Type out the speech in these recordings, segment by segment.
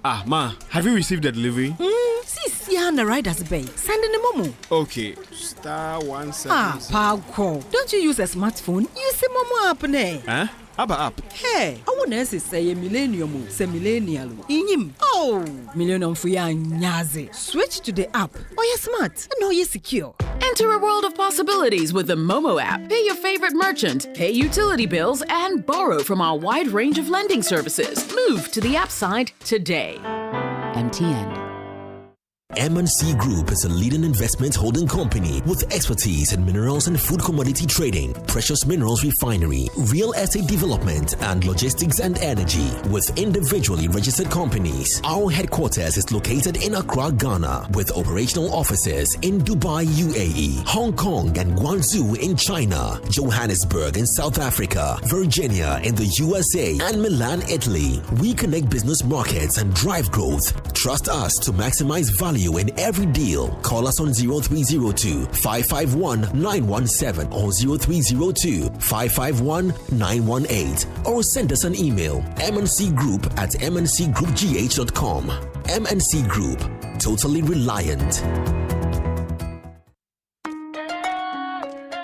Ma, have you received the delivery? Sis, Yana Riders Bay. Send in the Momo. Okay. *176. Paco. Don't you use a smartphone? Use the Momo app, ne? Huh? App. Hey, I want to say a millennium, say millennial. Inyim. Oh, millennium for ya nyaze. Switch to the app. Oh, you're smart. And you're secure. Enter a world of possibilities with the Momo app. Pay your favorite merchant, pay utility bills, and borrow from our wide range of lending services. Move to the app side today. MTN. M&C Group is a leading investment holding company with expertise in minerals and food commodity trading, precious minerals refinery, real estate development, and logistics and energy. With individually registered companies, our headquarters is located in Accra, Ghana, with operational offices in Dubai, UAE, Hong Kong, and Guangzhou in China, Johannesburg in South Africa, Virginia in the USA, and Milan, Italy. We connect business markets and drive growth. Trust us to maximize value in every deal. Call us on 0302 551 917 or 0302 551 918 or send us an email mncgroup@mncgroupgh.com. MNC Group, totally reliant.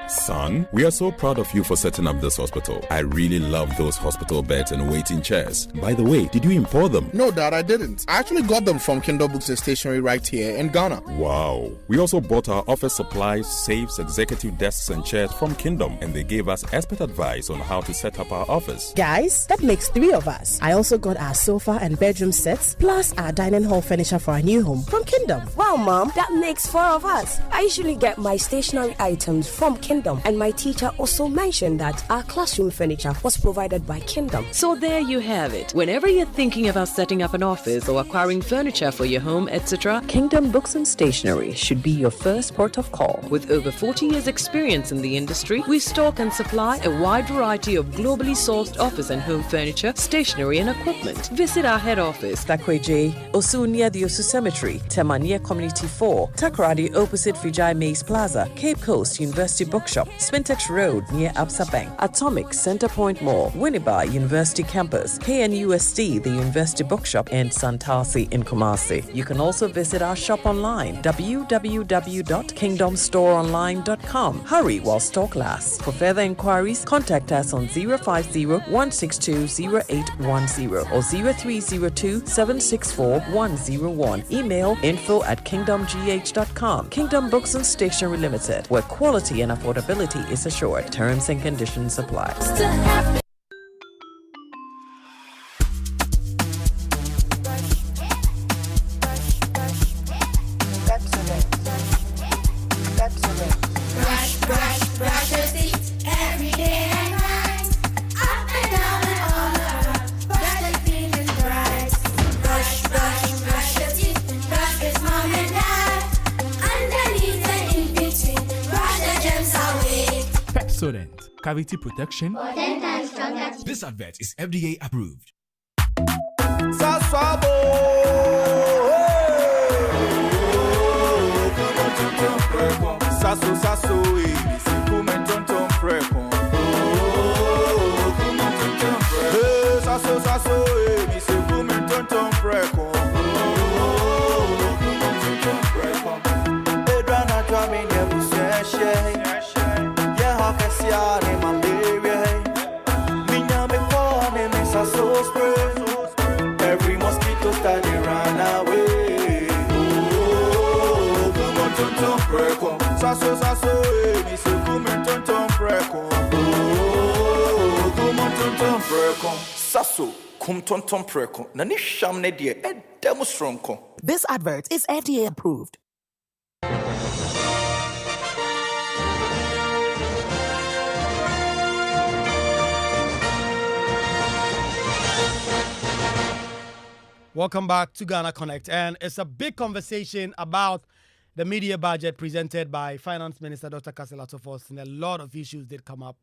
Son, we are so proud of you for setting up this hospital. I really love those hospital beds and waiting chairs. By the way, did you import them? No, Dad, I didn't. I actually got them from Kindle Books and Stationery right here in Ghana. Wow. We also bought our office supplies, safes, executive desks, and chairs from Kingdom, and they gave us expert advice on how to set up our office. Guys, that makes 3 of us. I also got our sofa and bedroom sets, plus our dining hall furniture for our new home from Kingdom. Wow, Mom, that makes 4 of us. I usually get my stationery items from Kingdom, and my teacher also mentioned that our classroom furniture was provided by Kingdom. So there you have it. Whenever you're thinking about setting up an office or acquiring furniture for your home, etc., Kingdom Books and Stationery should be your first port of call. With over 40 years experience in the industry, we stock and supply a wide variety of globally sourced office and home furniture, stationery, and equipment. Visit our head office, Takweje, Osu near the Osu Cemetery, Temania Community 4, Takoradi opposite Vijay Mays Plaza, Cape Coast University Bookshop, Spintex Road near Absa Bank, Atomic Centerpoint Mall, Winneba University Campus, KNUST, the University Bookshop, and Santasi in Kumasi. You can also visit our shop online, www.kingdomstoreonline.com. Hurry while stock lasts. For further inquiries, contact us on 050-162-0810 or 0302-764-101. Email info@kingdomgh.com. Kingdom Books and Stationery Limited, where quality and affordability is assured. Terms and conditions apply. Cavity protection. This advert is FDA approved. Every mosquito started run away. Oh, come on, tonton preko. Sasso, me se come tonton preko. Oh, come on, tonton preko. Sasso, come tonton preko. Nani sham ne die, demo stronko. This advert is FDA approved. Welcome back to Ghana Connect, and it's a big conversation about the media budget presented by Finance Minister Dr. Kasila Tofos, and a lot of issues did come up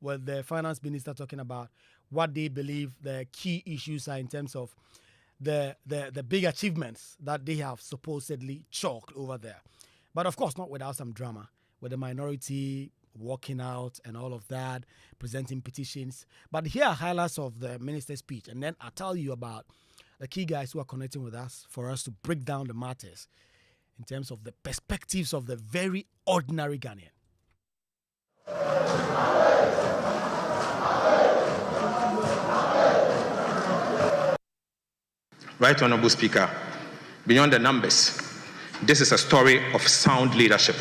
with the Finance Minister talking about what they believe the key issues are in terms of the big achievements that they have supposedly chalked over there. But of course, not without some drama, with the minority walking out and all of that, presenting petitions. But here are highlights of the minister's speech, and then I'll tell you about the key guys who are connecting with us for us to break down the matters in terms of the perspectives of the very ordinary Ghanaian. Right Honorable Speaker, beyond the numbers, this is a story of sound leadership,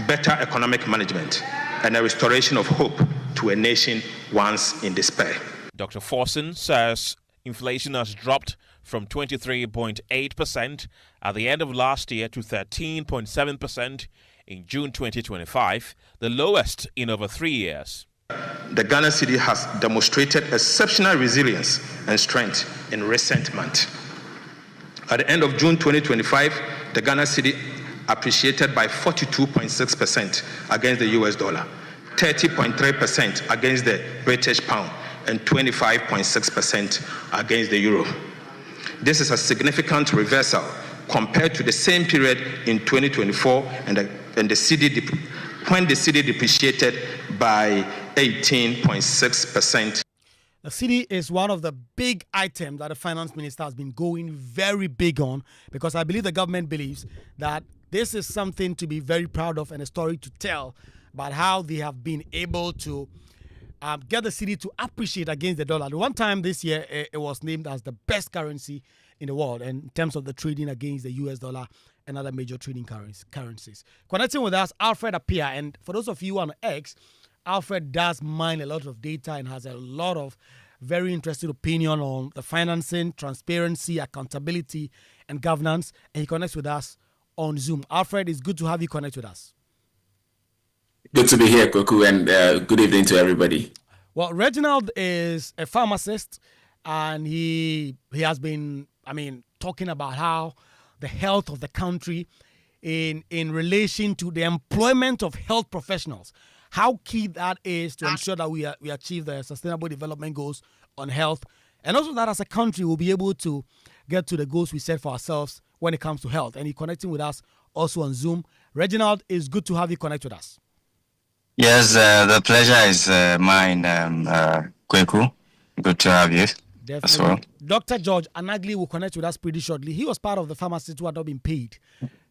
better economic management, and a restoration of hope to a nation once in despair. Dr. Forson says inflation has dropped from 23.8% at the end of last year to 13.7% in June 2025, the lowest in over 3 years. The Ghana cedi has demonstrated exceptional resilience and strength in recent months. At the end of June 2025, the Ghana cedi appreciated by 42.6% against the US dollar, 30.3% against the British pound, and 25.6% against the euro. This is a significant reversal compared to the same period in 2024 when the cedi depreciated by 18.6%. The cedi is one of the big items that the finance minister has been going very big on, because I believe the government believes that this is something to be very proud of and a story to tell about how they have been able to get the cedi to appreciate against the dollar. The one time this year, it was named as the best currency in the world in terms of the trading against the US dollar and other major trading currencies. Connecting with us, Alfred Appiah. And for those of you on X, Alfred does mine a lot of data and has a lot of very interesting opinion on the financing, transparency, accountability, and governance. And he connects with us on Zoom. Alfred, it's good to have you connect with us. Good to be here, Kwaku, and good evening to everybody. Well, Reginald is a pharmacist, and he has been, talking about how the health of the country in relation to the employment of health professionals, how key that is to ensure that we achieve the sustainable development goals on health, and also that as a country we'll be able to get to the goals we set for ourselves when it comes to health. And he's connecting with us also on Zoom. Reginald, it's good to have you connect with us. Yes, the pleasure is mine, Kwaku. Good to have you. Definitely. As well. Dr. George Anagli will connect with us pretty shortly. He was part of the pharmacists who had not been paid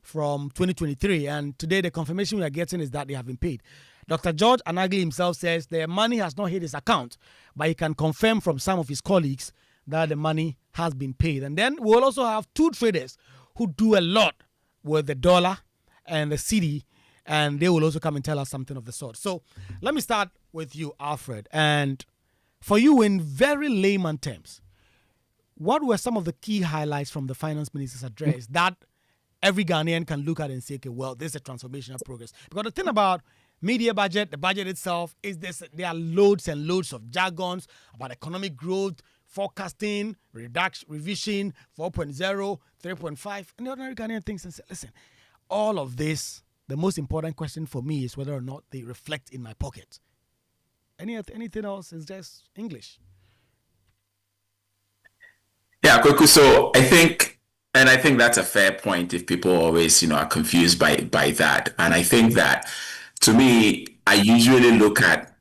from 2023, and today the confirmation we are getting is that they have been paid. Dr. George Anagli himself says the money has not hit his account, but he can confirm from some of his colleagues that the money has been paid. And then we'll also have two traders who do a lot with the dollar and the cedi, and they will also come and tell us something of the sort. So let me start with you, Alfred. And for you, in very layman terms, what were some of the key highlights from the finance minister's address that every Ghanaian can look at and say, okay, well, this is a transformational progress? Because the thing about media budget, the budget itself, is there are loads and loads of jargons about economic growth, forecasting, revision, 4.0, 3.5, and the ordinary Ghanaian thinks and say, listen, all of this, the most important question for me is whether or not they reflect in my pocket. Anything else is just English. Yeah, Kwaku. So I think that's a fair point if people always, are confused by that. And I think that, to me, I usually look at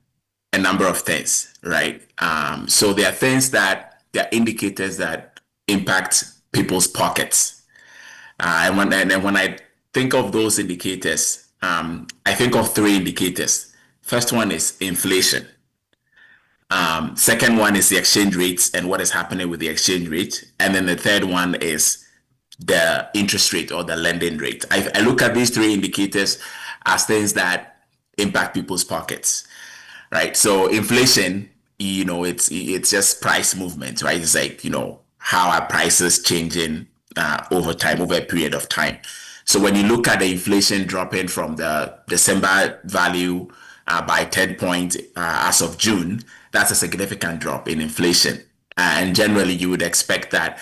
a number of things, right? So there are things there are indicators that impact people's pockets. And when I think of those indicators, I think of three indicators. First one is inflation. Second one is the exchange rates and what is happening with the exchange rate. And then the third one is the interest rate or the lending rate. I look at these three indicators as things that impact people's pockets, right? So inflation, it's just price movement, right? It's like, how are prices changing over time, over a period of time. So when you look at the inflation dropping from the December value by 10 points as of June, that's a significant drop in inflation. And generally, you would expect that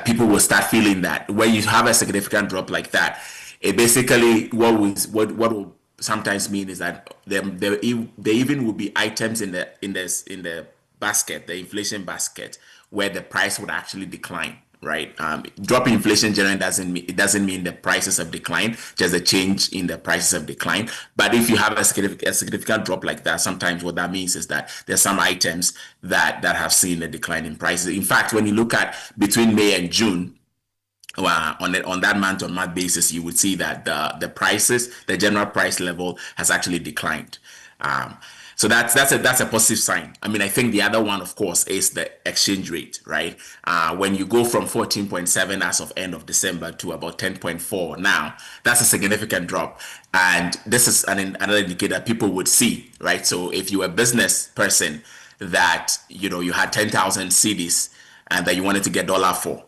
people will start feeling that when you have a significant drop like that, it basically what will sometimes mean is that there even will be items in the basket, the inflation basket, where the price would actually decline, right? Drop in inflation generally doesn't mean the prices have declined, just a change in the prices have declined. But if you have a significant drop like that, sometimes what that means is that there's some items that have seen a decline in prices. In fact, when you look at between May and June, on that month-on-month basis, you would see that the prices, the general price level, has actually declined. So that's a positive sign. I mean, I think the other one, of course, is the exchange rate, right? When you go from 14.7 as of end of December to about 10.4 now, that's a significant drop. And this is another indicator people would see, right? So if you're a business person that, you had 10,000 cedis and that you wanted to get dollar for,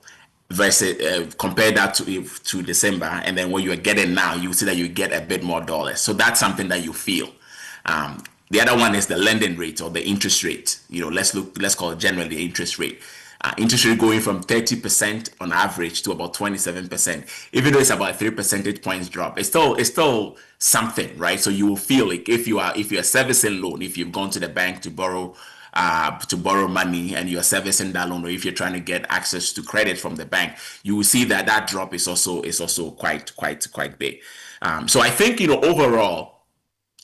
versus compare that to December, and then what you are getting now, you see that you get a bit more dollars. So that's something that you feel. The other one is the lending rate or the interest rate. Let's call it generally the interest rate. Interest rate going from 30% on average to about 27%. Even though it's about a 3 percentage points drop, it's still something, right? So you will feel like if you're servicing loan, if you've gone to the bank to borrow money and you're servicing that loan, or if you're trying to get access to credit from the bank, you will see that drop is also quite big. So I think overall,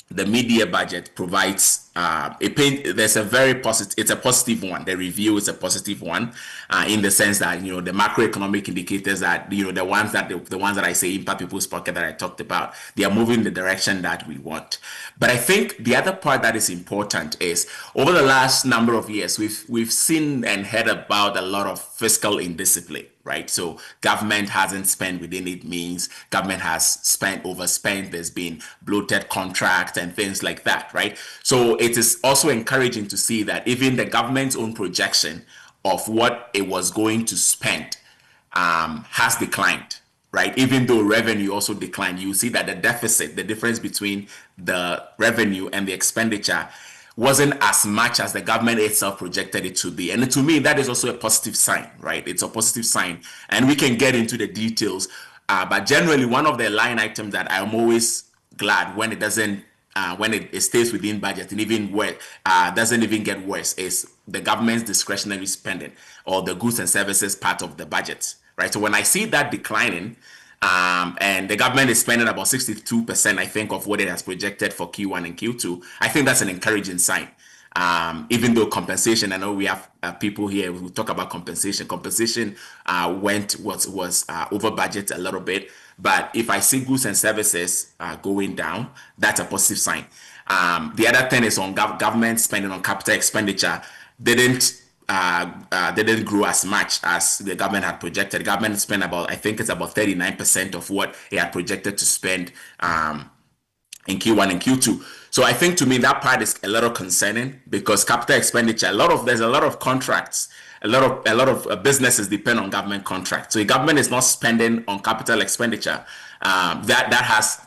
the media budget provides there's a very positive, it's a positive one. The review is a positive one in the sense that the macroeconomic indicators that the ones that I say impact people's pocket that I talked about, they are moving in the direction that we want. But I think the other part that is important is over the last number of years we've seen and heard about a lot of fiscal indiscipline, right? So government hasn't spent within its means. Government has overspent. There's been bloated contracts and things like that, right? So it is also encouraging to see that even the government's own projection of what it was going to spend has declined, right? Even though revenue also declined, you see that the deficit, the difference between the revenue and the expenditure, wasn't as much as the government itself projected it to be. And to me, that is also a positive sign, right? It's a positive sign. And we can get into the details. But generally, one of the line items that I'm always glad when it doesn't, when it stays within budget and even doesn't even get worse is the government's discretionary spending or the goods and services part of the budget, right? So when I see that declining, and the government is spending about 62%, I think, of what it has projected for Q1 and Q2. I think that's an encouraging sign. Even though compensation, I know we have people here who talk about compensation. Compensation was over budget a little bit, but if I see goods and services going down, that's a positive sign. The other thing is on government spending on capital expenditure they didn't grow as much as the government had projected. The government spent about, I think it's about 39% of what it had projected to spend in Q1 and Q2. So I think to me that part is a little concerning because capital expenditure, there's a lot of contracts, a lot of businesses depend on government contracts. So the government is not spending on capital expenditure. That has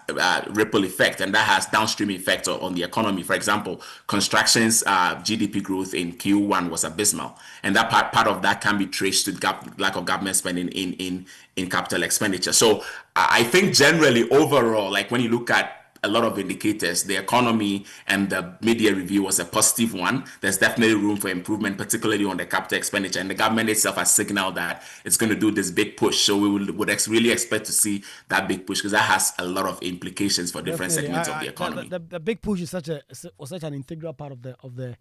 ripple effect and that has downstream effect on the economy. For example, construction's GDP growth in Q1 was abysmal, and that part of that can be traced to lack of government spending in capital expenditure. So I think generally overall, like when you look at a lot of indicators, the economy and the media review was a positive one. There's definitely room for improvement, particularly on the capital expenditure. And the government itself has signaled that it's going to do this big push. So we would really expect to see that big push because that has a lot of implications for different segments of the economy. The big push is such an integral part of the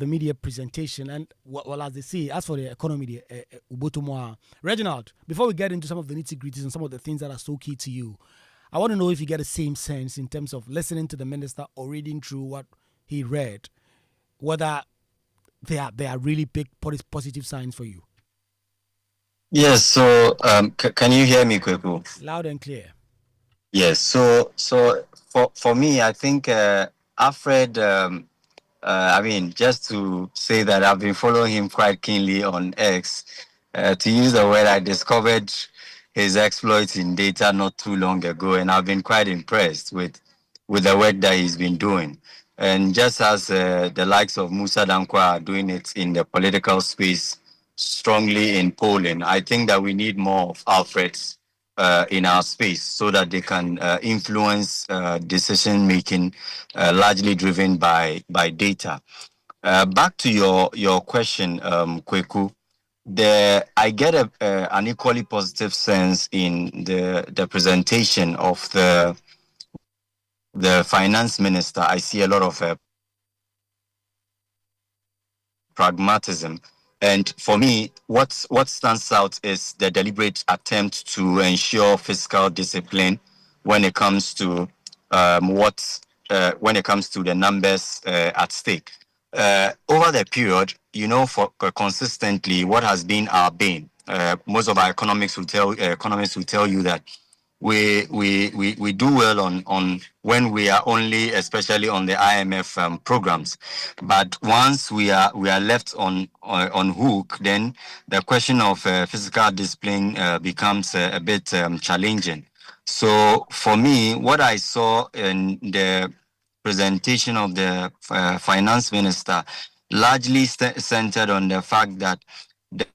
media presentation. And well, as they say, as for the economy, Reginald, before we get into some of the nitty-gritties and some of the things that are so key to you, I want to know if you get the same sense in terms of listening to the minister or reading through what he read, whether they are really big positive signs for you. Yes. So can you hear me, Kwaku? Loud and clear. Yes. So for me, I think Alfred. I mean, just to say that I've been following him quite keenly on X. To use the word, I discovered his exploits in data not too long ago, and I've been quite impressed with the work that he's been doing. And just as the likes of Musa Dankwa are doing it in the political space, strongly in polling, I think that we need more of Alfreds in our space so that they can influence decision making, largely driven by data. Back to your question, Kwaku. I get an equally positive sense in the presentation of the finance minister. I see a lot of pragmatism. And for me, what stands out is the deliberate attempt to ensure fiscal discipline when it comes to when it comes to the numbers at stake. Over the period, for consistently, what has been our bane. Most of our economists will tell you that we do well on when we are only, especially on the IMF programs, but once we are left on hook, then the question of physical discipline becomes a bit challenging. So for me, what I saw in the presentation of the finance minister largely centered on the fact that the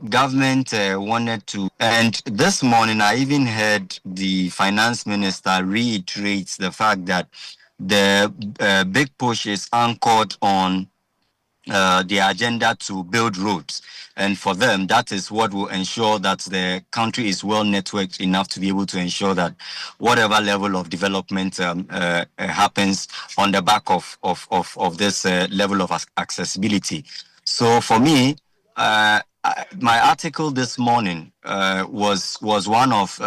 government wanted to, and this morning I even heard the finance minister reiterate the fact that the big push is anchored on the agenda to build roads. And for them, that is what will ensure that the country is well networked enough to be able to ensure that whatever level of development happens on the back of this level of accessibility. So for me, my article this morning was one of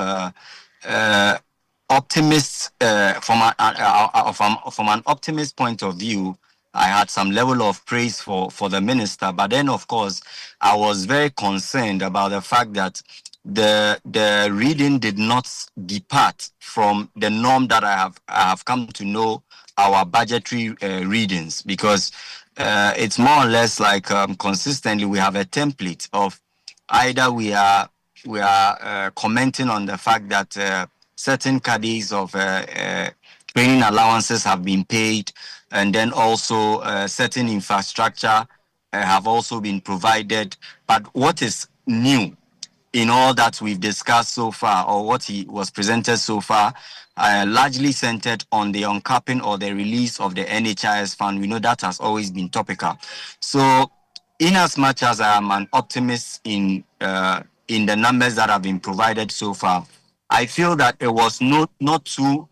optimists from an optimist point of view. I had some level of praise for the minister, but then of course I was very concerned about the fact that the reading did not depart from the norm that I have come to know our budgetary readings, because it's more or less like consistently we have a template of either we are commenting on the fact that certain caddies of training allowances have been paid, and then also certain infrastructure have also been provided. But what is new in all that we've discussed so far, or what he was presented so far, largely centered on the uncapping or the release of the NHIS fund. We know that has always been topical. So in as much as I am an optimist in the numbers that have been provided so far, I feel that it was not too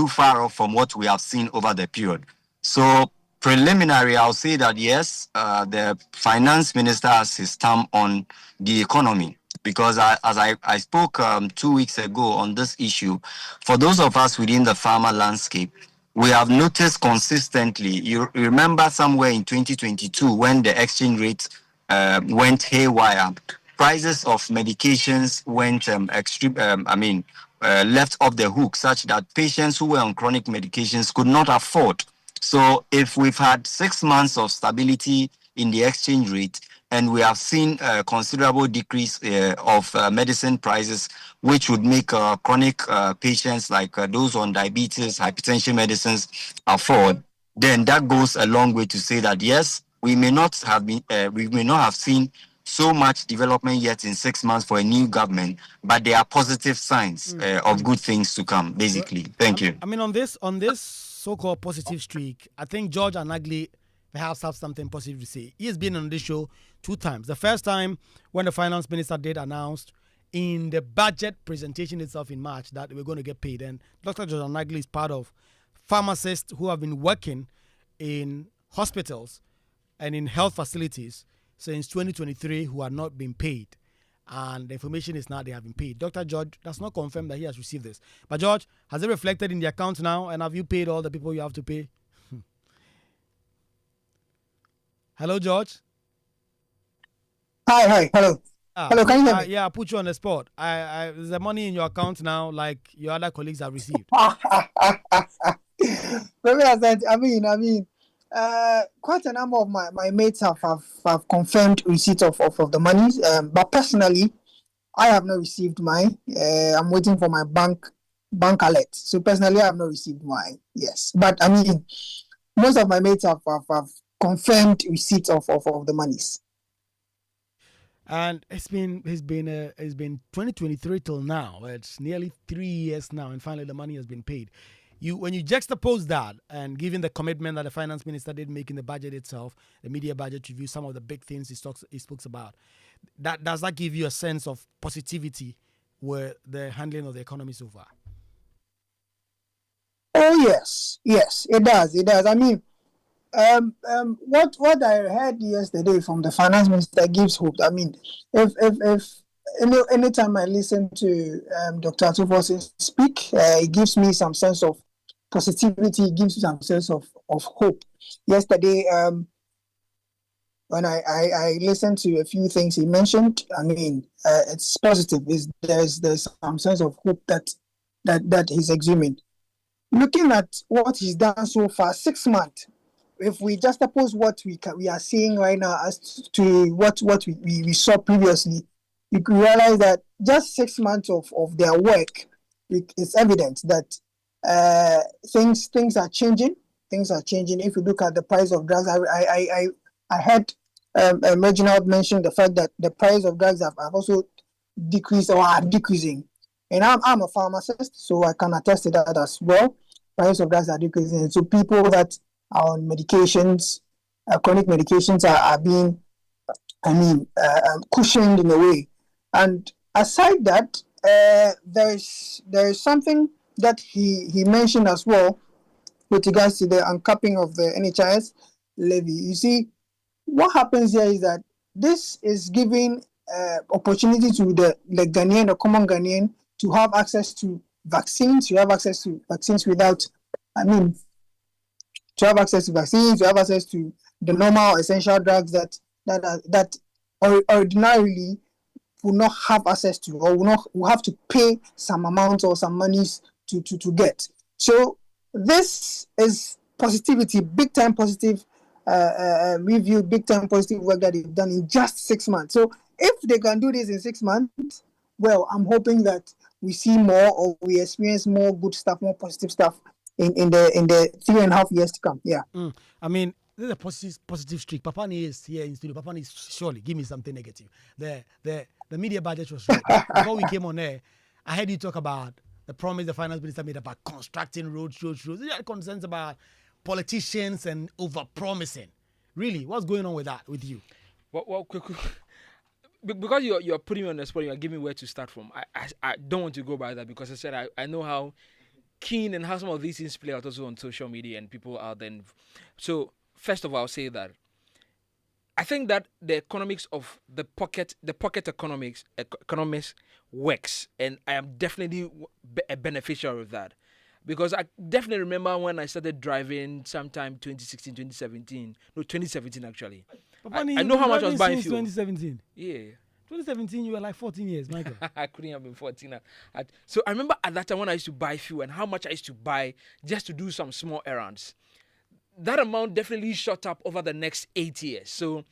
far off from what we have seen over the period. So preliminary, I'll say that yes, the finance minister has his thumb on the economy, because as I spoke 2 weeks ago on this issue, for those of us within the farmer landscape, we have noticed consistently. You remember somewhere in 2022 when the exchange rate went haywire, prices of medications went left off the hook, such that patients who were on chronic medications could not afford. So if we've had 6 months of stability in the exchange rate, and we have seen a considerable decrease of medicine prices, which would make chronic patients like those on diabetes, hypertension medicines afford, then that goes a long way to say that yes, we may not have seen so much development yet in 6 months for a new government, but there are positive signs of good things to come, basically. Thank you. I mean, on this so-called positive streak, I think George Anagli perhaps have something positive to say. He has been on this show 2 times. The first time when the finance minister did announce in the budget presentation itself in March that we're going to get paid. And Dr. George Anagli is part of pharmacists who have been working in hospitals and in health facilities since 2023 who are not being paid. And the information is now they have been paid. Dr. George does not confirm that he has received this. But George, has it reflected in the account now? And have you paid all the people you have to pay? Hello, George. Hi. Hello. Hello, can you hear me? Yeah, I put you on the spot. There's the money in your account now, like your other colleagues have received. Quite a number of my mates have confirmed receipt of the money. But personally, I have not received mine. I'm waiting for my bank alert. So personally, I have not received mine. Yes, but I mean, most of my mates have confirmed receipt of the monies. And it's been 2023 till now. It's nearly 3 years now, and finally the money has been paid. when you juxtapose that and given the commitment that the finance minister did make in the budget itself, the media budget review, some of the big things he spoke about, does that give you a sense of positivity with the handling of the economy so far? Oh yes, it does. I mean, what I heard yesterday from the finance minister gives hope. I mean, if anytime I listen to Dr. Atufo speak, it gives me some sense of positivity. It gives me some sense of hope. Yesterday, when I listened to a few things he mentioned, I mean, it's positive. There's some sense of hope that he's exhuming. Looking at what he's done so far, 6 months. If we just oppose what we are seeing right now as to what we saw previously, you can realize that just 6 months of their work, it's evident that things are changing. Things are changing. If you look at the price of drugs, I heard Reginald mention the fact that the price of drugs have also decreased or are decreasing. And I'm a pharmacist, so I can attest to that as well. Price of drugs are decreasing. So people that are on medications, chronic medications are being, cushioned in a way. And aside that, there is something that he mentioned as well with regards to the uncapping of the NHIS levy. You see, what happens here is that this is giving opportunity to the Ghanaian, the common Ghanaian, to have access to vaccines. You have access to vaccines without, to have access to vaccines, to have access to the normal essential drugs that ordinarily will not have access to, or will have to pay some amount or some monies to get. So this is positivity, big time positive review, big time positive work that they've done in just 6 months. So if they can do this in 6 months, well, I'm hoping that we see more, or we experience more good stuff, more positive stuff in the 3.5 years to come. Yeah. I mean, this is a positive streak. Papani is here in studio. Papani is surely give me something negative. The media budget was right. Before we came on air, I heard you talk about the promise the finance minister made about constructing roads. You had concerns about politicians and over-promising. Really, what's going on with that with you? Well, because you're putting me on the spot, you're giving me where to start from. I don't want to go by that, because I said I know how keen and how some of these things play out also on social media and people are then. So first of all, I'll say that I think that the economics of the pocket economics works, and I am definitely a beneficiary of that, because I definitely remember when I started driving sometime 2017 actually. I know how much I was buying fuel. 2017. Yeah. 2017, you were like 14 years, Michael. I couldn't have been 14. So I remember at that time when I used to buy fuel and how much I used to buy just to do some small errands. That amount definitely shot up over the next 8 years. So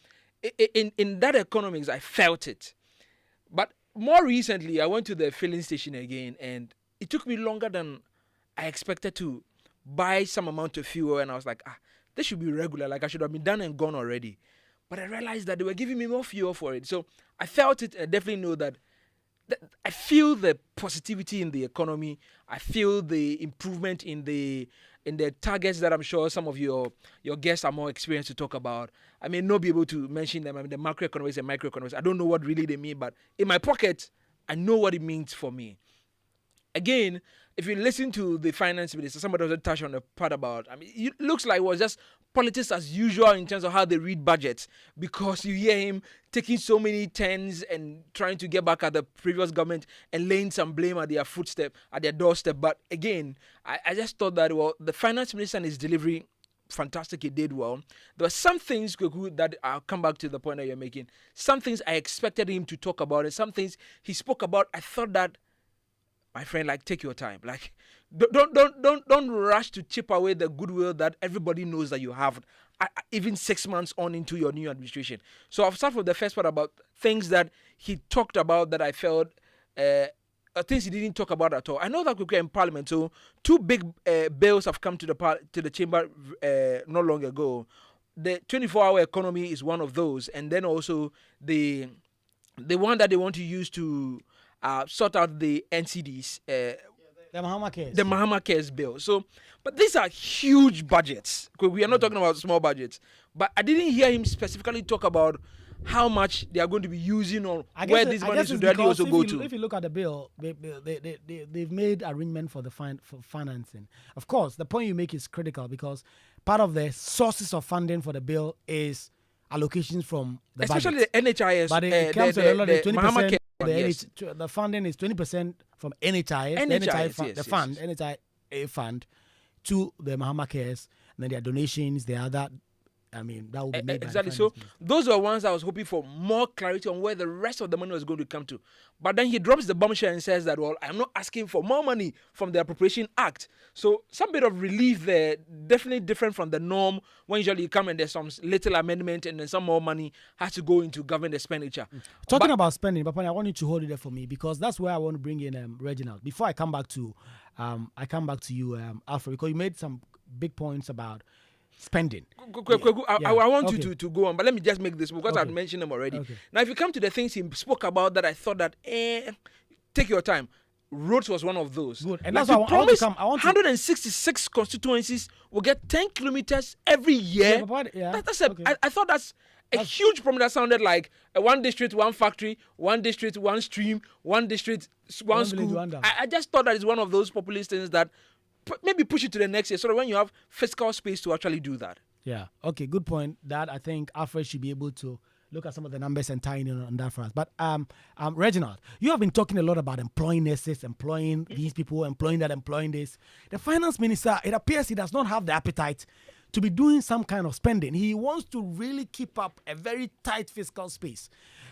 in that economics, I felt it. But more recently, I went to the filling station again, and it took me longer than I expected to buy some amount of fuel. And I was like, this should be regular. Like I should have been done and gone already. But I realized that they were giving me more fuel for it. So I felt it, and I definitely know that I feel the positivity in the economy. I feel the improvement in the targets that I'm sure some of your guests are more experienced to talk about. I may not be able to mention them. I mean, the macroeconomics and microeconomics. I don't know what really they mean, but in my pocket, I know what it means for me. Again, if you listen to the finance minister, somebody was touched on the part about, it looks like it was just politics as usual in terms of how they read budgets, because you hear him taking so many turns and trying to get back at the previous government and laying some blame at their footstep, at their doorstep. But again, I just thought that, well, the finance minister and his delivery, fantastic, he did well. There were some things, Kwaku, that I'll come back to the point that you're making. Some things I expected him to talk about, and some things he spoke about, I thought that, my friend, like, take your time. Like, don't rush to chip away the goodwill that everybody knows that you have, even 6 months on into your new administration. So I'll start with the first part about things that he talked about that I felt things he didn't talk about at all. I know that we're in Parliament, so two big bills have come to the chamber not long ago. The 24-hour economy is one of those, and then also the one that they want to use to sort out the NCDs. The Mahama Cares. The Mahama Cares bill. So, but these are huge budgets. We are not talking about small budgets. But I didn't hear him specifically talk about how much they are going to be using or where this money should really also go to. If you look at the bill, they've made arrangement for for financing. Of course, the point you make is critical because part of the sources of funding for the bill is allocations from the especially budget. the NHIS. But it comes to a lot of 20%. Yes. The funding is 20% from NHIS, NHIA fund to the Mahama Cares, and then their donations, the other. I mean, that will be made exactly. So those were ones I was hoping for more clarity on where the rest of the money was going to come to. But then he drops the bombshell and says that, well, I'm not asking for more money from the Appropriation Act. So some bit of relief there, definitely different from the norm when usually you come and there's some little amendment and then some more money has to go into government expenditure. Talking about spending, Papa, I want you to hold it there for me because that's where I want to bring in Reginald. Before I come back to you, Alfred, because you made some big points about spending. I want you to go on, but let me just make this because I've mentioned them already. Now, if you come to the things he spoke about that I thought that, take your time. Roads was one of those. Good. And that's why I want to come. 166 constituencies will get 10 kilometers every year. I thought that's a huge problem that sounded like one district, one factory, one district, one stream, one district, one school. I just thought that it's one of those populist things that maybe push it to the next year so that when you have fiscal space to actually do that. Yeah. Okay. Good point. That I think Alfred should be able to look at some of the numbers and tie in on that for us. But Reginald, you have been talking a lot about employing nurses, employing these people, employing that, employing this. The finance minister, it appears he does not have the appetite to be doing some kind of spending. He wants to really keep up a very tight fiscal space.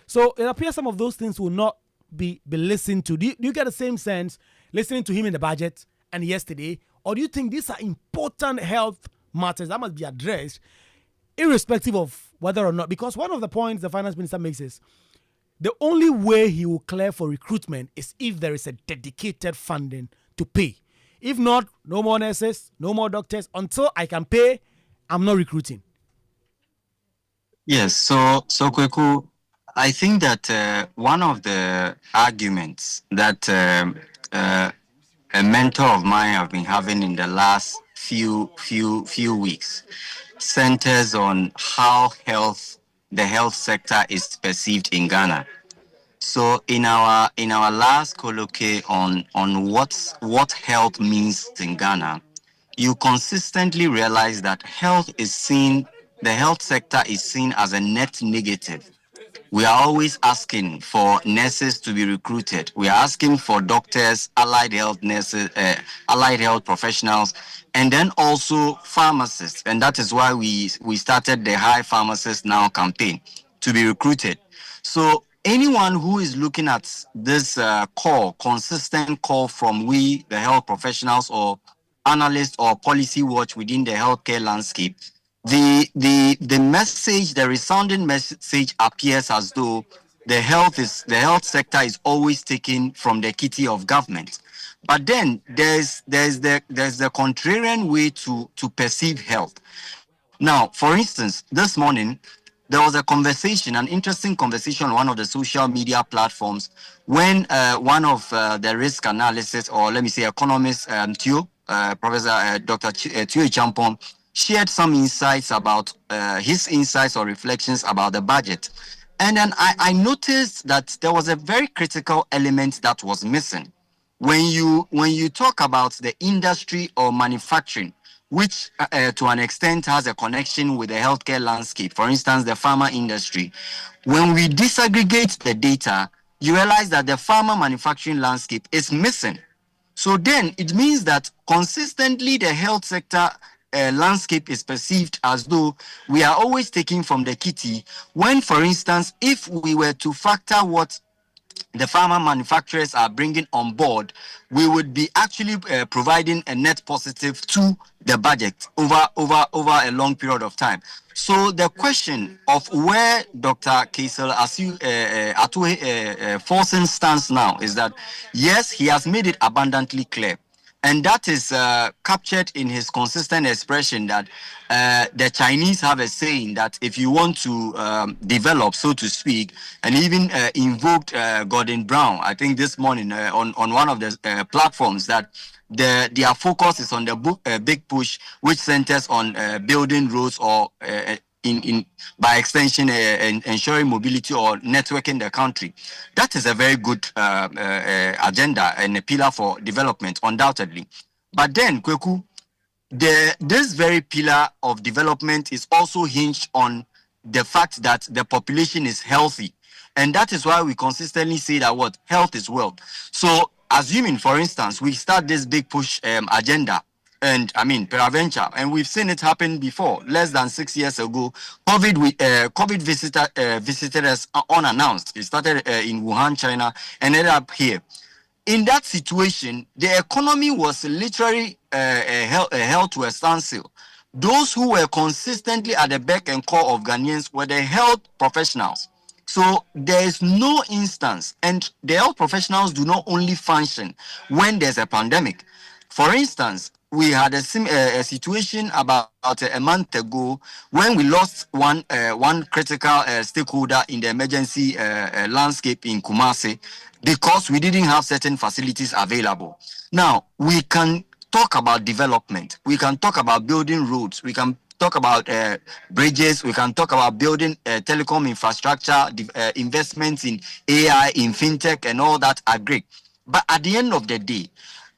So it appears some of those things will not be listened to. Do you get the same sense listening to him in the budget and yesterday, or do you think these are important health matters that must be addressed irrespective of whether or not? Because one of the points the finance minister makes is the only way he will clear for recruitment is if there is a dedicated funding to pay. If not, no more nurses, no more doctors. Until I can pay, I'm not recruiting. Yes, so Kwaku, I think that one of the arguments that a mentor of mine have been having in the last few weeks centers on how the health sector is perceived in Ghana. So in our last colloquy on what health means in Ghana, you consistently realize that the health sector is seen as a net negative. We are always asking for nurses to be recruited. We are asking for doctors, allied health nurses, allied health professionals, and then also pharmacists. And that is why we started the High Pharmacist Now campaign to be recruited. So anyone who is looking at this consistent call from we, the health professionals or analysts or policy watch within the healthcare landscape, the message, the resounding message appears as though the health sector is always taken from the kitty of government. But then there's the contrarian way to perceive health. Now, for instance, this morning there was an interesting conversation on one of the social media platforms when one of the risk analysis, or let me say economist, Professor Dr. Tio Champon, shared some insights about his insights or reflections about the budget. And then I noticed that there was a very critical element that was missing. When you talk about the industry or manufacturing, which to an extent has a connection with the healthcare landscape, for instance, the pharma industry, when we disaggregate the data, you realize that the pharma manufacturing landscape is missing. So then it means that consistently the health sector landscape is perceived as though we are always taking from the kitty, when, for instance, if we were to factor what the pharma manufacturers are bringing on board, we would be actually providing a net positive to the budget over a long period of time. So the question of where Dr. Kaisel Forsen stands now is that, yes, he has made it abundantly clear And that is captured in his consistent expression that the Chinese have a saying that if you want to develop, so to speak, and even invoked Gordon Brown, I think this morning on one of the platforms, that their focus is on the big push, which centers on building roads or in by extension ensuring mobility or networking the country. That is a very good agenda and a pillar for development, undoubtedly. But then, Kwaku, this very pillar of development is also hinged on the fact that the population is healthy. And that is why we consistently say that what health is wealth. So assuming, for instance, we start this big push agenda, and I mean peradventure, and we've seen it happen before. Less than 6 years ago, COVID visited us unannounced. It started in Wuhan, China, and ended up here. In that situation, the economy was literally held to a standstill. Those who were consistently at the beck and call of Ghanaians were the health professionals. So there is no instance, and the health professionals do not only function when there's a pandemic. For instance, we had a situation about a month ago when we lost one critical stakeholder in the emergency landscape in Kumasi because we didn't have certain facilities available. Now, we can talk about development. We can talk about building roads. We can talk about bridges. We can talk about building telecom infrastructure, investments in AI, in fintech, and all that are great. But at the end of the day,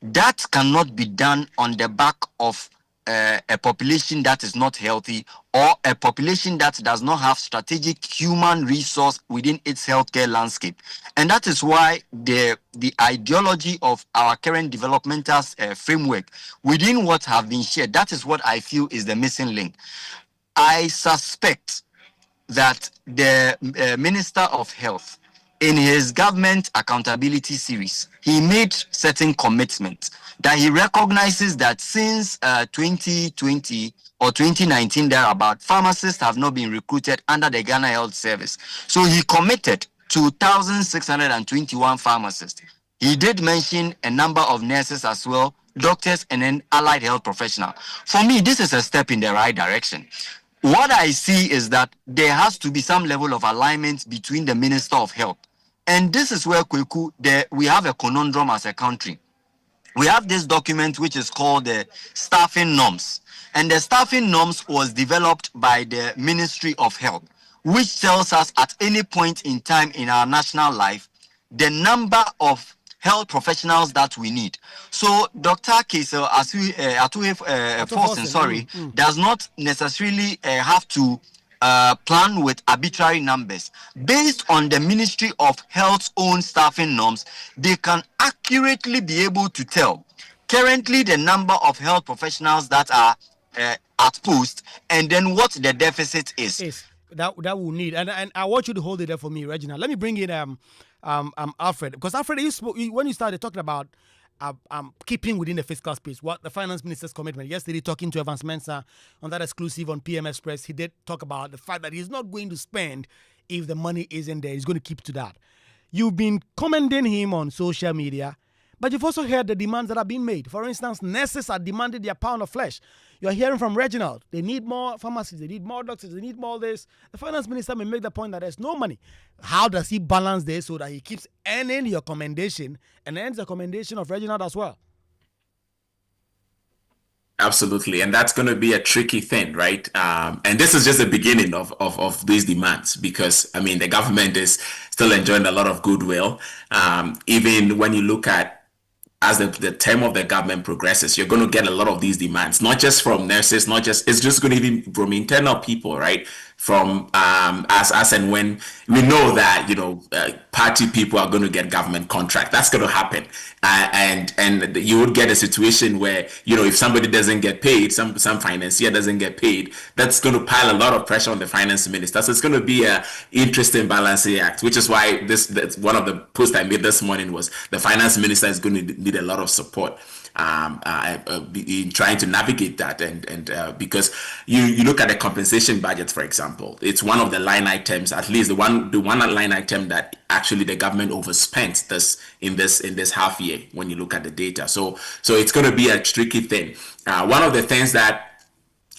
that cannot be done on the back of a population that is not healthy, or a population that does not have strategic human resource within its healthcare landscape. And that is why the ideology of our current developmental framework within what have been shared, that is what I feel is the missing link. I suspect that the Minister of Health, in his government accountability series, he made certain commitments that he recognizes that since 2020 or 2019 thereabout, pharmacists have not been recruited under the Ghana Health Service. So he committed to 2,621 pharmacists. He did mention a number of nurses as well, doctors, and then allied health professionals. For me, this is a step in the right direction. What I see is that there has to be some level of alignment between the Minister of Health. And this is where, Kwaku, we have a conundrum as a country. We have this document which is called the staffing norms. And the staffing norms was developed by the Ministry of Health, which tells us at any point in time in our national life, the number of health professionals that we need. So Dr. Kesel Forson, does not necessarily have to plan with arbitrary numbers. Based on the Ministry of Health's own staffing norms, they can accurately be able to tell currently the number of health professionals that are at post, and then what the deficit is. That we'll need. And I want you to hold it there for me, Reginald. Let me bring in Alfred, because Alfred, when you started talking about keeping within the fiscal space, what the finance minister's commitment. Yesterday, talking to Evans Mensah on that exclusive on PM Express, he did talk about the fact that he's not going to spend if the money isn't there. He's going to keep to that. You've been commending him on social media, but you've also heard the demands that are being made. For instance, nurses are demanding their pound of flesh. You're hearing from Reginald. They need more pharmacists. They need more doctors. They need more this. The finance minister may make the point that there's no money. How does he balance this so that he keeps earning your commendation and earns the commendation of Reginald as well? Absolutely. And that's going to be a tricky thing, right? And this is just the beginning of these demands, because, I mean, the government is still enjoying a lot of goodwill. Even when you look at as the term of the government progresses, you're going to get a lot of these demands, not just from nurses, it's just going to be from internal people, right? From as and when we know that, party people are going to get government contract. That's going to happen. And you would get a situation where, if somebody doesn't get paid, some financier doesn't get paid, that's going to pile a lot of pressure on the finance minister. So it's going to be an interesting balancing act, which is why that's one of the posts I made this morning was the finance minister is going to need a lot of support in trying to navigate that, and because you look at the compensation budget, for example. example. It's one of the line items, at least the one line item that actually the government overspent in this half year when you look at the data. So it's going to be a tricky thing. One of the things that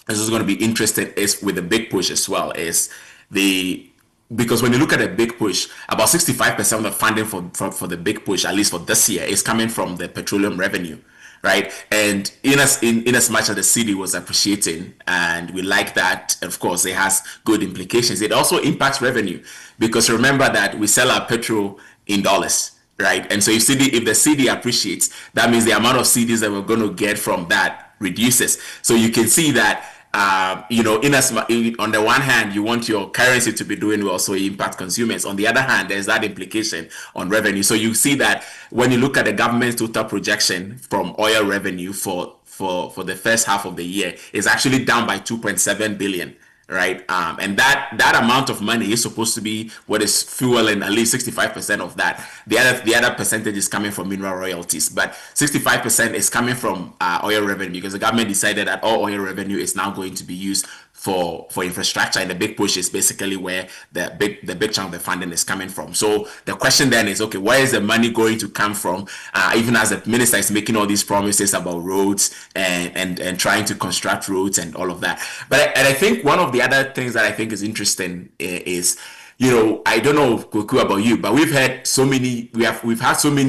is going to be interesting is with the big push as well is because when you look at the big push, about 65% of the funding for the big push, at least for this year, is coming from the petroleum revenue, right? And in as much as the city was appreciating, and we like that, of course, it has good implications. It also impacts revenue, because remember that we sell our petrol in dollars, right? And so if the city appreciates, that means the amount of CDs that we're going to get from that reduces. So you can see that on the one hand, you want your currency to be doing well, so it impacts consumers. On the other hand, there's that implication on revenue. So you see that when you look at the government's total projection from oil revenue for the first half of the year, is actually down by 2.7 billion. Right, and that amount of money is supposed to be what is fueling at least 65% of that. The other percentage is coming from mineral royalties, but 65% is coming from oil revenue, because the government decided that all oil revenue is now going to be used for infrastructure, and the big push is basically where the big chunk of the funding is coming from. So the question then is, okay, where is the money going to come from? Even as the minister is making all these promises about roads and trying to construct roads and all of that. But I think one of the other things that I think is interesting is, I don't know, Kwaku, about you, but we've had so many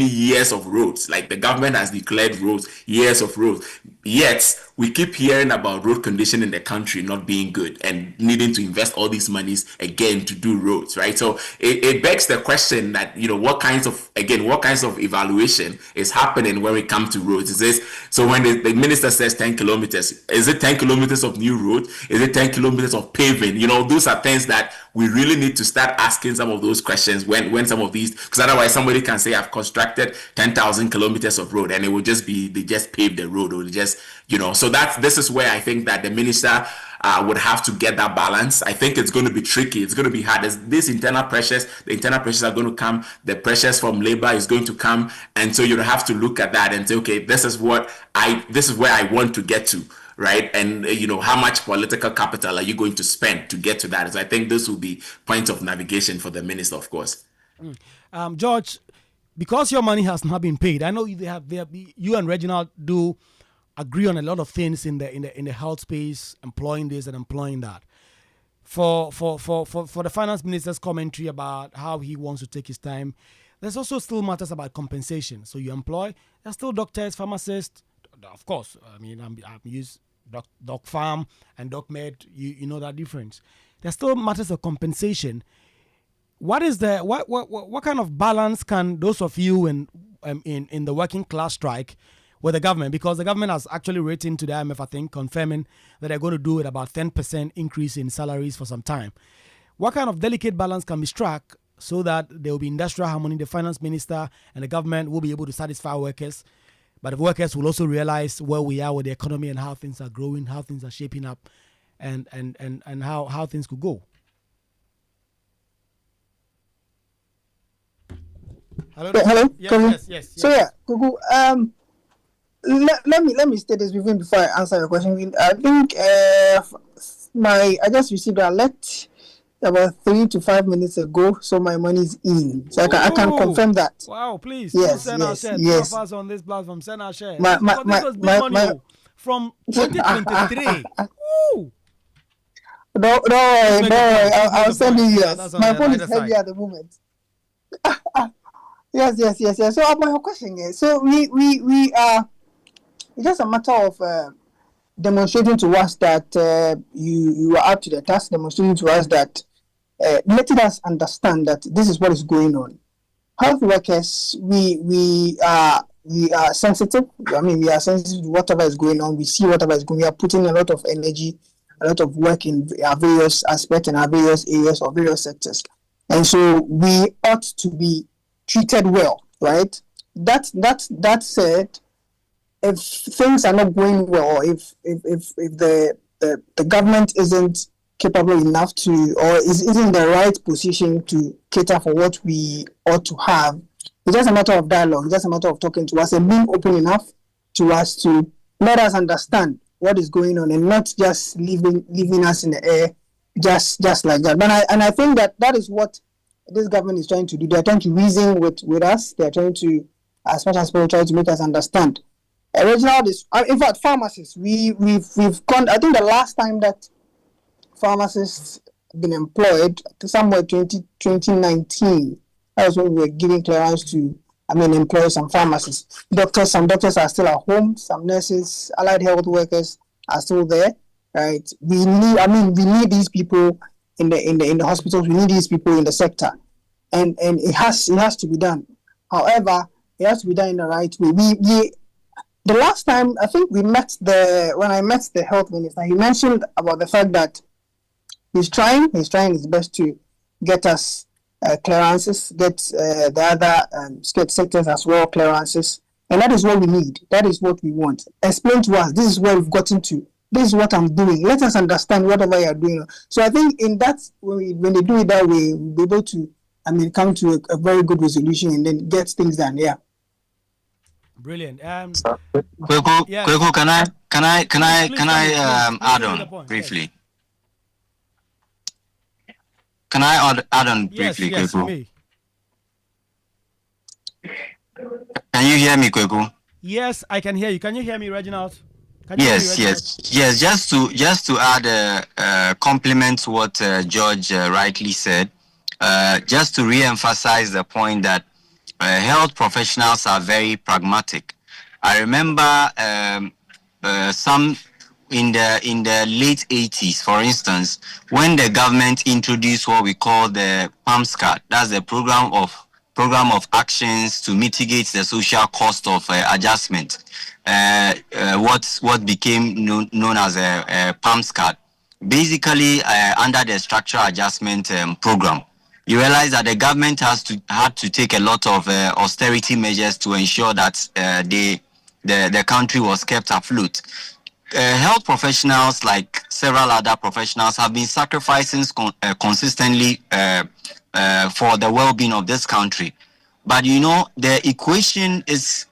years of roads. Like, the government has declared roads, years of roads. Yet we keep hearing about road condition in the country not being good and needing to invest all these monies again to do roads, right? So it begs the question that, what kinds of evaluation is happening when we come to roads? So when the minister says 10 kilometers, is it 10 kilometers of new road? Is it 10 kilometers of paving? Those are things that we really need to start asking some of those questions when some of these, because otherwise somebody can say, I've constructed 10,000 kilometers of road, and it will just be, they just paved the road, or they just, so this is where I think that the minister would have to get that balance. I think it's going to be tricky. It's going to be hard. The internal pressures are going to come. The pressures from labor is going to come. And so you have to look at that and say, okay, this is where I want to get to. Right. And, how much political capital are you going to spend to get to that? So I think this will be points of navigation for the minister, of course. George, because your money has not been paid, I know you and Reginald do agree on a lot of things in the health space, employing this and employing that. For the finance minister's commentary about how he wants to take his time, there's also still matters about compensation. So there's still doctors, pharmacists, of course. I mean, I'm used Doc Farm and Doc Med. You know that difference. There's still matters of compensation. What kind of balance can those of you in the working class strike with the government? Because the government has actually written to the IMF, I think, confirming that they're going to do it about 10% increase in salaries for some time. What kind of delicate balance can be struck so that there will be industrial harmony? The finance minister and the government will be able to satisfy workers, but the workers will also realize where we are with the economy and how things are growing, how things are shaping up, and how things could go. Hello. Yes. So Kwaku, let me state this before I answer your question. I think I just received an alert about 3 to 5 minutes ago, so my money is in. So I can confirm that. Wow, please. Send our share. Yes. Two of us on this platform, send our share. This was big money from 2023. Woo! No, I'll send you yes. My phone is heavy at the moment. Yes. So about your question is, so we are. It's just a matter of demonstrating to us that you are up to the task. Demonstrating to us that letting us understand that this is what is going on. Health workers, we are sensitive. I mean, we are sensitive to whatever is going on. We see whatever is going on. We are putting a lot of energy, a lot of work in our various aspects and our various areas or various sectors. And so we ought to be treated well, right? That said, if things are not going well, or if the government isn't capable enough to, or isn't in the right position to cater for what we ought to have, it's just a matter of dialogue. It's just a matter of talking to us and being open enough to us to let us understand what is going on and not just leaving us in the air just like that. But I think that is what this government is trying to do. They are trying to reason with us. They are trying to, as much as possible, try to make us understand. Original, in fact, pharmacists. We've gone. I think the last time that pharmacists been employed, somewhere 2019. That was when we were giving clearance to, employ some pharmacists. Some doctors are still at home. Some nurses, allied health workers are still there. Right? We need these people in the hospitals. We need these people in the sector, and it has to be done. However, it has to be done in the right way. The last time I think when I met the health minister, he mentioned about the fact that he's trying his best to get us clearances, get the other sectors as well clearances, and that is what we need. That is what we want. Explain to us. This is where we've gotten to. This is what I'm doing. Let us understand whatever you are doing. So I think in that when they do it that way, we'll be able to come to a very good resolution and then get things done. Yeah. Brilliant. Kwaku, can I add on briefly? Yes. Can I add on briefly, Kwaku? Can you hear me, Kwaku? Yes, I can hear you. Can you hear me, Reginald? Yes. Just to add compliment to what George rightly said. Just to re-emphasize the point that health professionals are very pragmatic. I remember some in the late 80s, for instance, when the government introduced what we call the PAMS card. That's the program of actions to mitigate the social cost of adjustment. What became known as a PAMS card, basically under the structural adjustment program. You realize that the government had to take a lot of austerity measures to ensure that the country was kept afloat. Health professionals, like several other professionals, have been sacrificing consistently for the well-being of this country. But the equation it's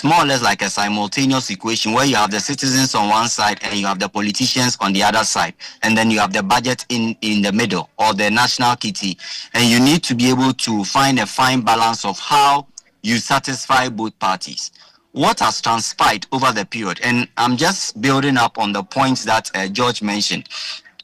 more or less like a simultaneous equation where you have the citizens on one side and you have the politicians on the other side, and then you have the budget in the middle, or the national kitty, and you need to be able to find a fine balance of how you satisfy both parties. What has transpired over the period, and I'm just building up on the points that George mentioned.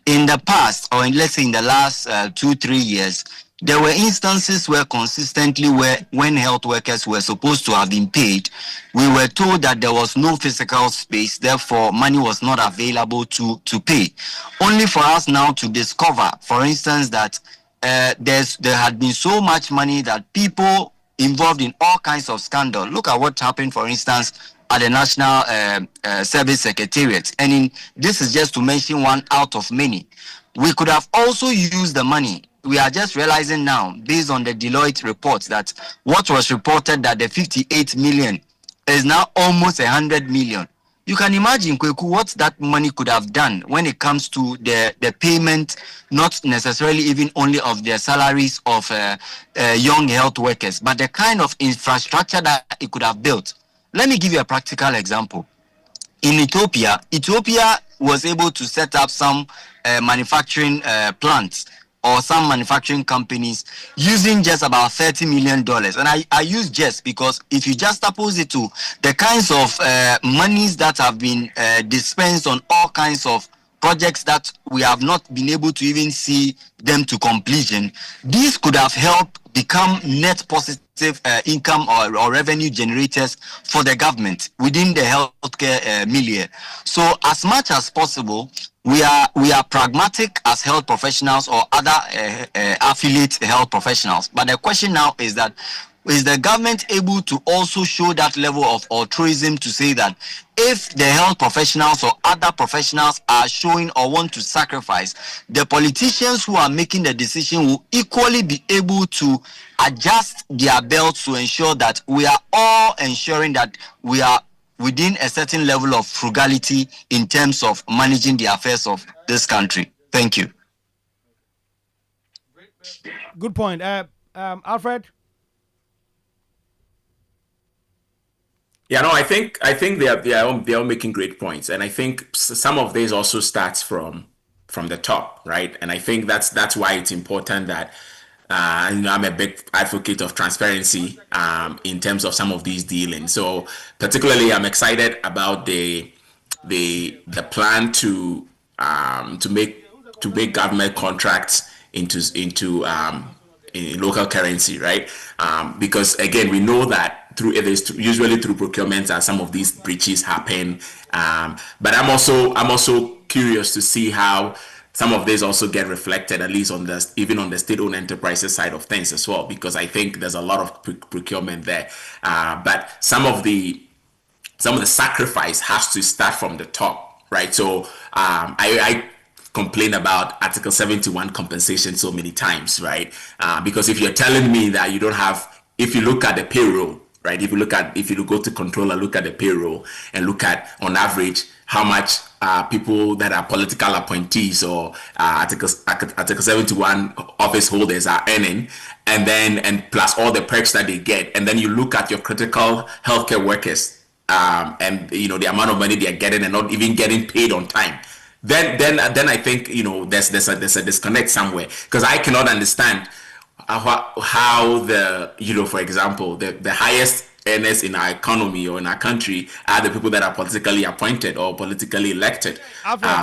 In the past, or let's say in the last 2-3 years, there were instances where consistently when health workers were supposed to have been paid, we were told that there was no physical space, therefore money was not available to pay. Only for us now to discover, for instance, that there had been so much money that people involved in all kinds of scandal. Look at what happened, for instance, at the National Service Secretariat. And this is just to mention one out of many. We could have also used the money. We are just realizing now, based on the Deloitte report, that what was reported that the 58 million is now almost 100 million. You can imagine, Kwaku, what that money could have done when it comes to the payment, not necessarily even only of the salaries of young health workers, but the kind of infrastructure that it could have built. Let me give you a practical example. In Ethiopia was able to set up some manufacturing plants or some manufacturing companies using just about $30 million. And I use just because if you just oppose it to the kinds of monies that have been dispensed on all kinds of projects that we have not been able to even see them to completion, these could have helped become net positive income or revenue generators for the government within the healthcare milieu. So as much as possible, we are pragmatic as health professionals or other affiliate health professionals. But the question now is that, is the government able to also show that level of altruism to say that if the health professionals or other professionals are showing or want to sacrifice, the politicians who are making the decision will equally be able to adjust their belts to ensure that we are all ensuring that we are within a certain level of frugality in terms of managing the affairs of this country. Thank you. Good point. Alfred? Yeah, no, I think they are all making great points, and I think some of this also starts from the top, right? And I think that's why it's important that I'm a big advocate of transparency in terms of some of these dealings. So particularly, I'm excited about the plan to make government contracts into in local currency, right? Because again, we know that usually through procurement that some of these breaches happen. But I'm also curious to see how some of these also get reflected, at least even on the state-owned enterprises side of things as well, because I think there's a lot of procurement there. But some of the sacrifice has to start from the top, right? So I complain about Article 71 compensation so many times, right? Because if you're telling me that you don't have, if you look at the payroll, right? If you go to controller, look at the payroll and look at on average how much people that are political appointees or Article 71 office holders are earning, and plus all the perks that they get, and then you look at your critical healthcare workers, and the amount of money they are getting and not even getting paid on time. Then I think there's a disconnect somewhere, because I cannot understand how for example the highest earners in our economy or in our country are the people that are politically appointed or politically elected,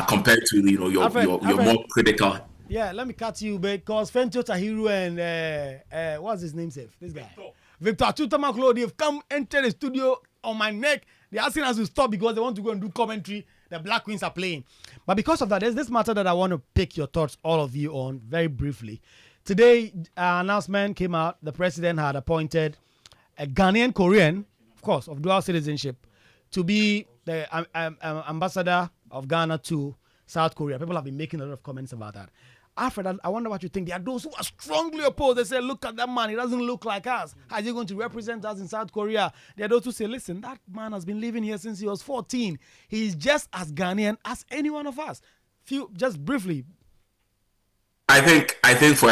compared to your more critical. Yeah, let me cut you because Fentio Tahiru and what's his name, safe? This guy Victor Chutamaklo, they've come enter the studio on my neck. They're asking us to stop because they want to go and do commentary. The Black Queens are playing. But because of that, there's this matter that I want to pick your thoughts, all of you, on very briefly. Today, an announcement came out. The president had appointed a Ghanaian Korean, of course, of dual citizenship, to be the ambassador of Ghana to South Korea. People have been making a lot of comments about that. Alfred, I wonder what you think. There are those who are strongly opposed. They say, look at that man. He doesn't look like us. How is he going to represent us in South Korea? There are those who say, listen, that man has been living here since he was 14. He's just as Ghanaian as any one of us. Just briefly. I think for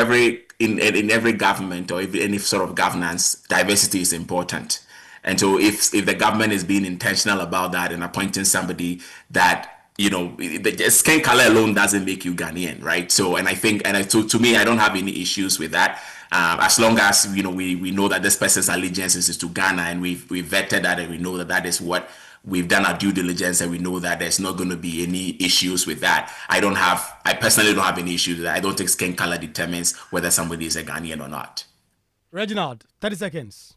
in every government or any sort of governance, diversity is important. And so if the government is being intentional about that and appointing somebody that, the skin color alone doesn't make you Ghanaian, right? So, to me, I don't have any issues with that. As long as, we know that this person's allegiance is to Ghana, and we've vetted that, and we know that is what we've done our due diligence, and we know that there's not going to be any issues with that. I personally don't have any issues with that. I don't think skin color determines whether somebody is a Ghanaian or not. Reginald, 30 seconds.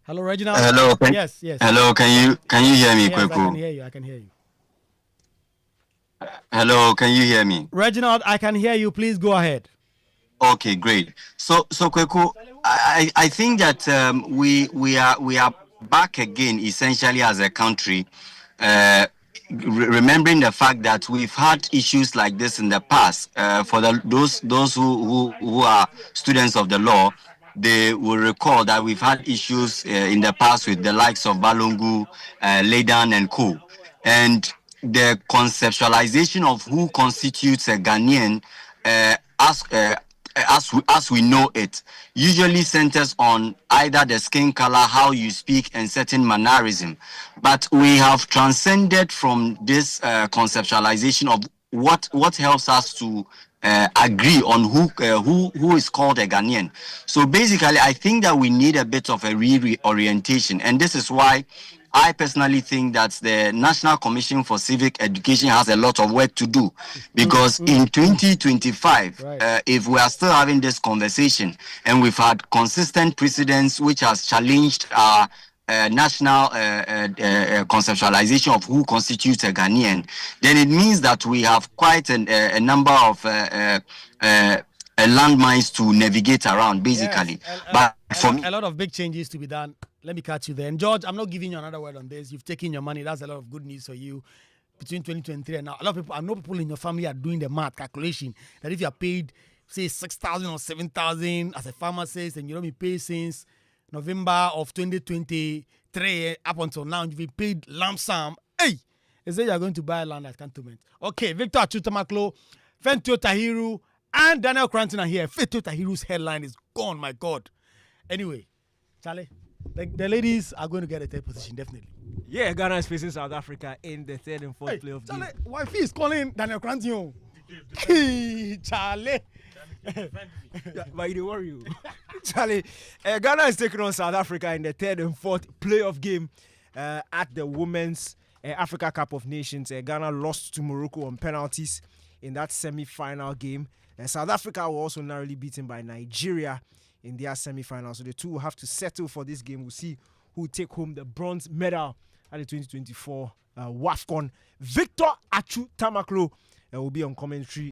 Hello, Reginald. Hello. Yes. Hello. Can you hear me, yes, Kwaku? I can hear you. Hello. Can you hear me? Reginald, I can hear you. Please go ahead. Okay, great. So Kwaku, I think that we are back again, essentially, as a country. Remembering the fact that we've had issues like this in the past. For those who are students of the law, they will recall that we've had issues in the past with the likes of Balungu, Leidan, and Co. And the conceptualization of who constitutes a Ghanaian, as we know it, usually centers on either the skin color, how you speak, and certain mannerism. But we have transcended from this conceptualization of what helps us to agree on who is called a Ghanaian. So basically, I think that we need a bit of a reorientation, and this is why I personally think that the National Commission for Civic Education has a lot of work to do, because in 2025, if we are still having this conversation and we've had consistent precedents which has challenged our national conceptualization of who constitutes a Ghanaian, then it means that we have quite a number of landmines to navigate around, basically. Yes, a lot of big changes to be done. Let me catch you there. And George, I'm not giving you another word on this. You've taken your money. That's a lot of good news for you. Between 2023 and now, a lot of people, I know people in your family are doing the math calculation that if you are paid, say, 6,000 or 7,000 as a pharmacist, and you don't be paid since November of 2023 up until now, you've been paid lump sum. Hey, they say you're going to buy land at Cantonment. Okay, Victor Chutamaklo, Fentio Tahiru, and Daniel Cranton are here. Fentio Tahiru's headline is gone, my God. Anyway, Charlie. the ladies are going to get a third position, definitely. Yeah, Ghana is facing South Africa in the third and fourth playoff game. Wifey is calling Daniel Crantion. Hey, Charlie. Yeah, but you don't worry. Charlie, Ghana is taking on South Africa in the third and fourth playoff game at the Women's Africa Cup of Nations. Ghana lost to Morocco on penalties in that semi-final game. South Africa were also narrowly beaten by Nigeria in their semi-final. So the two will have to settle for this game. We'll see who will take home the bronze medal at the 2024 WAFCON. Victor Achu Tamaklo will be on commentary